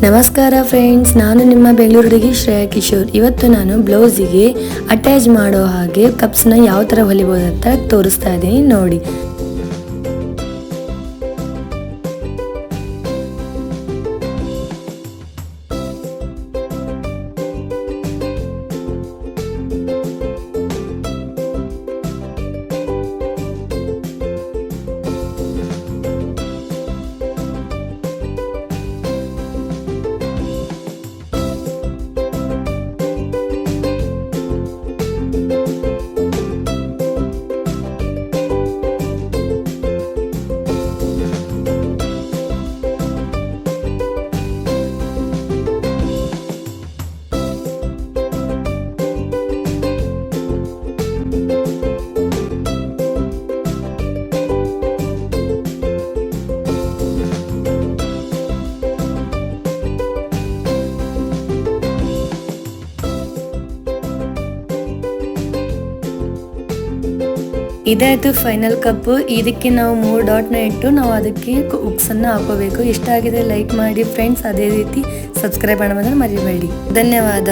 ನಮಸ್ಕಾರ ಫ್ರೆಂಡ್ಸ್, ನಾನು ನಿಮ್ಮ ಬೆಂಗಳೂರು ಹುಡುಗಿ ಶ್ರೇಯಾ ಕಿಶೋರ್. ಇವತ್ತು ನಾನು ಬ್ಲೌಸಿಗೆ ಅಟ್ಯಾಚ್ ಮಾಡೋ ಹಾಗೆ ಕಪ್ಸ್ನ ಯಾವ ಥರ ಹೊಲಿಬೋದು ಅಂತ ತೋರಿಸ್ತಾ ಇದ್ದೀನಿ ನೋಡಿ. ಇದಾಯಿತು ಫೈನಲ್ ಕಪ್. ಇದಕ್ಕೆ ನಾವು 3 ಡಾಟ್ನ ಇಟ್ಟು ನಾವು ಅದಕ್ಕೆ ಹುಕ್ಸನ್ನು ಹಾಕೋಬೇಕು. ಇಷ್ಟ ಆಗಿದೆ ಲೈಕ್ ಮಾಡಿ ಫ್ರೆಂಡ್ಸ್, ಅದೇ ರೀತಿ ಸಬ್ಸ್ಕ್ರೈಬ್ ಮಾಡೋದನ್ನು ಮರಿಬೇಡಿ. ಧನ್ಯವಾದ.